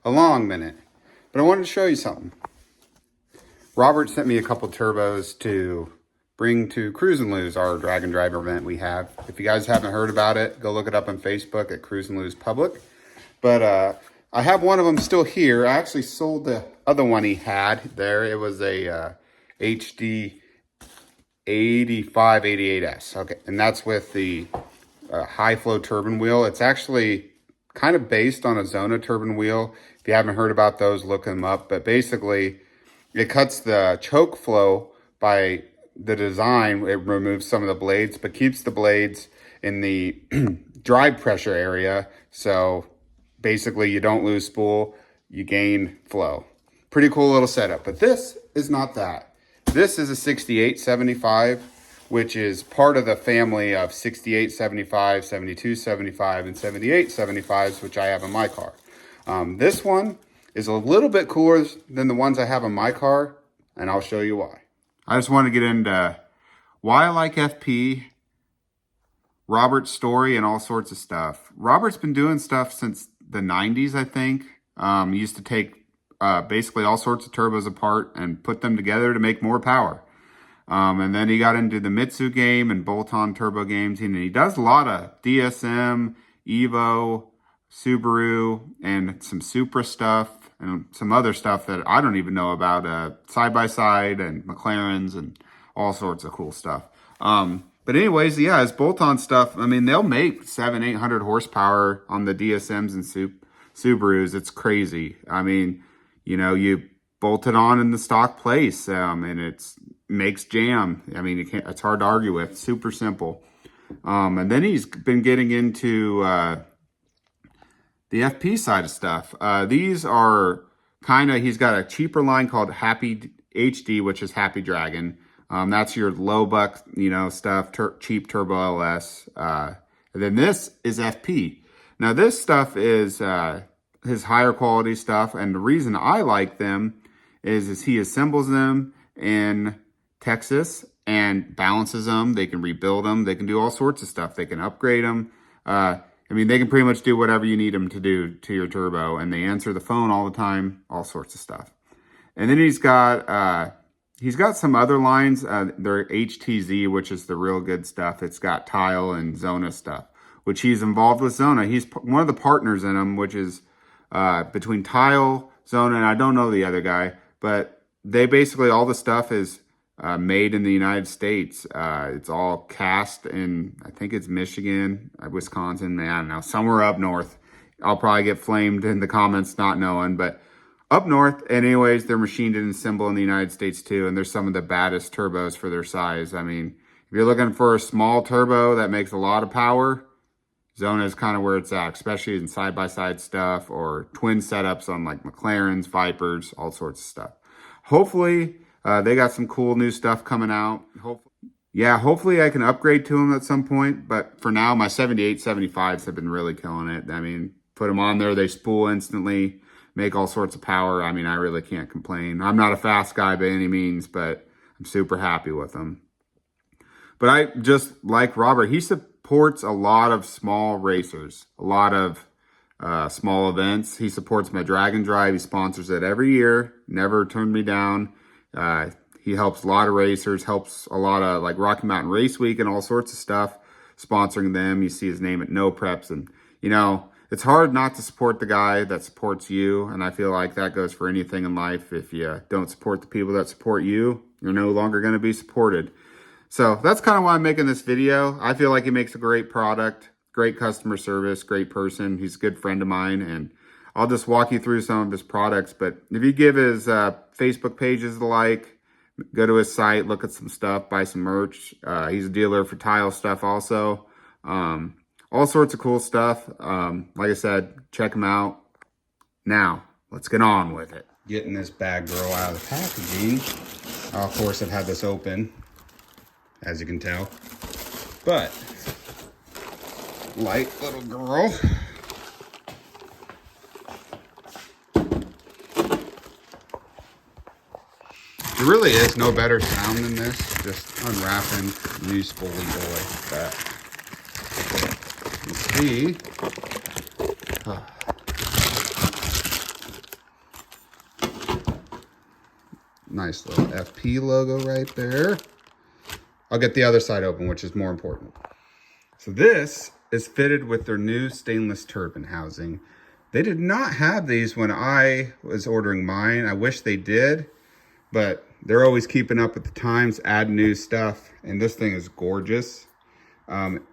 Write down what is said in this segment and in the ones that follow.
a long minute. But I wanted to show you something. Robert sent me a couple turbos to bring to Cruise and Lose, our drag and drive event we have. If you guys haven't heard about it, go look it up on Facebook at Cruise and Lose Public. But I have one of them still here. I actually sold the other one he had there. It was a HD 8588S. Okay, and that's with the high flow turbine wheel. It's actually kind of based on a Zona turbine wheel. If you haven't heard about those, look them up. But basically, it cuts the choke flow by the design. It removes some of the blades, but keeps the blades in the drive pressure area. So basically, you don't lose spool, you gain flow. Pretty cool little setup. But this is not that. This is a 6875, which is part of the family of 6875, 7275, and 7875s, which I have in my car. This one is a little bit cooler than the ones I have in my car, and I'll show you why. I just want to get into why I like FP, Robert's story, and all sorts of stuff. Robert's been doing stuff since the 90s, I think. He used to take basically all sorts of turbos apart and put them together to make more power. And then he got into the Mitsu game and bolt-on turbo games. And he does a lot of DSM, Evo, Subaru, and some Supra stuff, and some other stuff that I don't even know about, side-by-side and McLarens and all sorts of cool stuff. But anyways, yeah, his bolt-on stuff, I mean, they'll make 700-800 horsepower on the DSMs and Subarus. It's crazy. I mean, you know, you bolt it on in the stock place, and it makes jam. I mean, it's hard to argue with. Super simple. And then he's been getting into the FP side of stuff. These are kind of, he's got a cheaper line called Happy HD, which is Happy Dragon. That's your low buck, you know, stuff, cheap turbo LS. And then this is FP. Now this stuff is his higher quality stuff. And the reason I like them is he assembles them in Texas and balances them. They can rebuild them. They can do all sorts of stuff. They can upgrade them. I mean, they can pretty much do whatever you need them to do to your turbo, and they answer the phone all the time, all sorts of stuff. And then he's got some other lines. They're HTZ, which is the real good stuff. It's got Tile and Zona stuff, which he's involved with Zona. He's one of the partners in them, which is between Tile, Zona, and I don't know the other guy, but they basically, all the stuff is made in the United States. It's all cast in, I think it's Michigan, Wisconsin, man, I don't know, somewhere up north. I'll probably get flamed in the comments not knowing, but up north. And anyways, they're machined and assembled in the United States too, and they're some of the baddest turbos for their size. I mean, if you're looking for a small turbo that makes a lot of power, Zona is kind of where it's at, especially in side-by-side stuff or twin setups on like McLarens, Vipers, all sorts of stuff. Hopefully, they got some cool new stuff coming out. Hopefully I can upgrade to them at some point. But for now, my 7875s have been really killing it. I mean, put them on there, they spool instantly, make all sorts of power. I mean, I really can't complain. I'm not a fast guy by any means, but I'm super happy with them. But I just like Robert. He supports a lot of small racers, a lot of small events. He supports my drag and drive. He sponsors it every year, never turned me down. He helps a lot of racers, helps a lot of like Rocky Mountain Race Week and all sorts of stuff, sponsoring them. You see his name at No Preps, and you know, it's hard not to support the guy that supports you. And I feel like that goes for anything in life. If you don't support the people that support you, you're no longer going to be supported. So that's kind of why I'm making this video. I feel like he makes a great product, great customer service, great person. He's a good friend of mine, and I'll just walk you through some of his products. But if you give his Facebook pages a like, go to his site, look at some stuff, buy some merch. He's a dealer for tile stuff also. All sorts of cool stuff. Like I said, check him out. Now, let's get on with it. Getting this bad girl out of the packaging. Of course, I've had this open, as you can tell. But, light little girl. There really is no better sound than this, just unwrapping new spoolie boy. But you see, Nice little FP logo right there. I'll get the other side open, which is more important. So this is fitted with their new stainless turbine housing. They did not have these when I was ordering mine. I wish they did, but they're always keeping up with the times, adding new stuff, and this thing is gorgeous.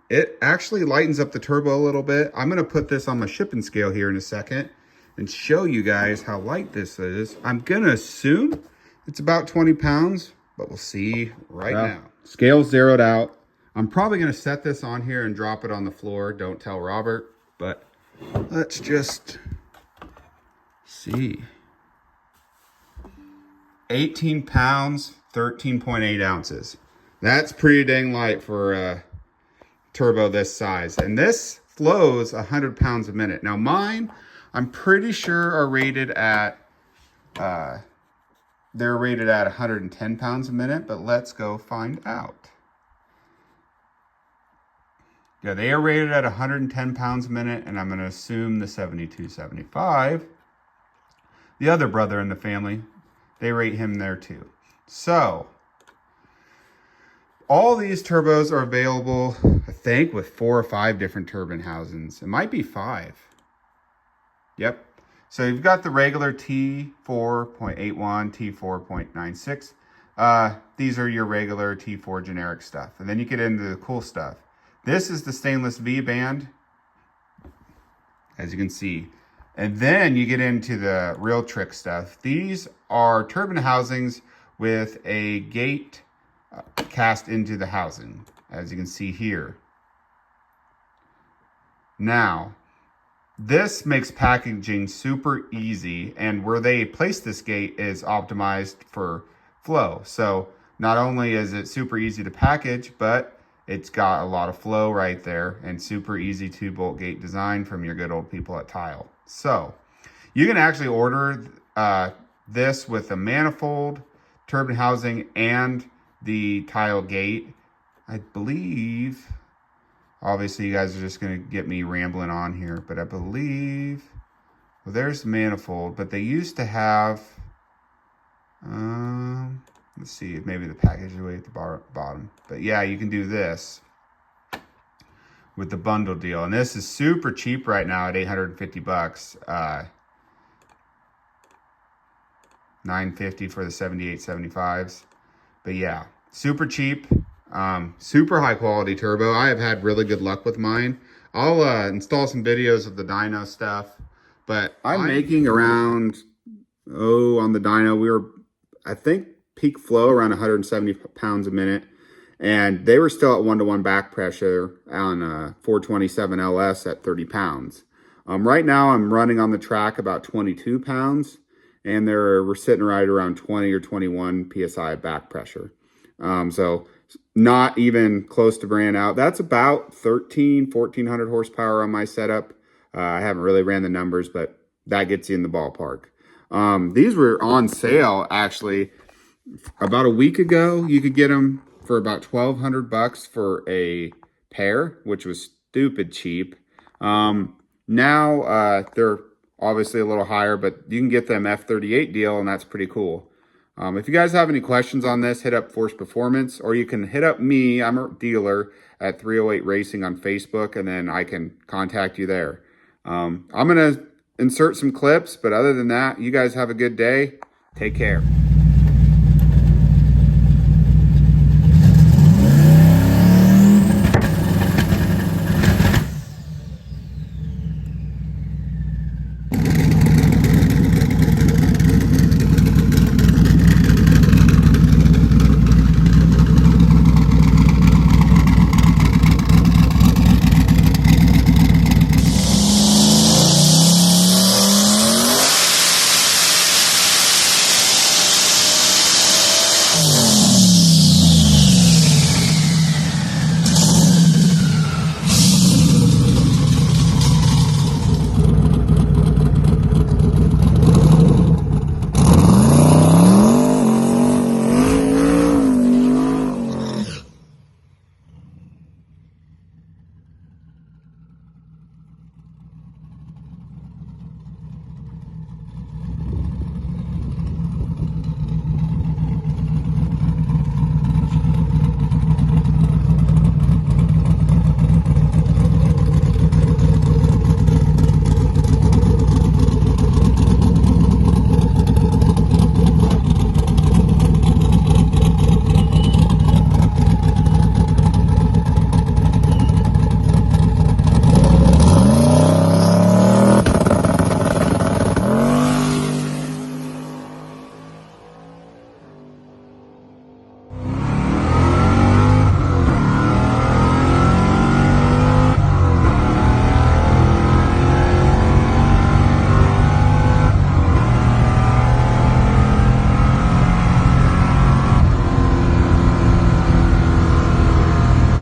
It actually lightens up the turbo a little bit. I'm gonna put this on my shipping scale here in a second and show you guys how light this is. I'm gonna assume it's about 20 pounds, but we'll see right now. Scale zeroed out. I'm probably gonna set this on here and drop it on the floor. Don't tell Robert, but let's just see. 18 pounds, 13.8 ounces. That's pretty dang light for a turbo this size. And this flows 100 pounds a minute. Now mine, I'm pretty sure are rated at, they're rated at 110 pounds a minute, but let's go find out. Yeah, they are rated at 110 pounds a minute, and I'm gonna assume the 7275, the other brother in the family, they rate him there too. So, all these turbos are available, I think, with 4 or 5 different turbine housings. It might be 5. Yep. So you've got the regular T4.81, T4.96. These are your regular T4 generic stuff. And then you get into the cool stuff. This is the stainless V band, as you can see. And then you get into the real trick stuff. These are turbine housings with a gate cast into the housing, as you can see here. Now, this makes packaging super easy, and where they place this gate is optimized for flow. So not only is it super easy to package, but it's got a lot of flow right there and super easy 2-bolt gate design from your good old people at Tile. So you can actually order this with a manifold, turbine housing, and the Tile gate. I believe, obviously you guys are just going to get me rambling on here, but I believe, well, there's the manifold, but they used to have, let's see, maybe the package is way at the bottom. But yeah, you can do this with the bundle deal. And this is super cheap right now at 850 bucks. $950 for the 7875s. But yeah, super cheap, super high quality turbo. I have had really good luck with mine. I'll install some videos of the dyno stuff, but I'm making around, on the dyno, we were, I think, peak flow around 170 pounds a minute, and they were still at 1-to-1 back pressure on 427 LS at 30 pounds. Right now I'm running on the track about 22 pounds, and we're sitting right around 20 or 21 PSI back pressure. So not even close to brand out. That's about 1,400 horsepower on my setup. I haven't really ran the numbers, but that gets you in the ballpark. These were on sale actually about a week ago. You could get them for about 1,200 bucks for a pair, which was stupid cheap. Now they're obviously a little higher, but you can get them F38 deal, and that's pretty cool. If you guys have any questions on this, hit up Force Performance, or you can hit up me. I'm a dealer at 308 Racing on Facebook, and then I can contact you there. I'm going to insert some clips, but other than that, you guys have a good day. Take care.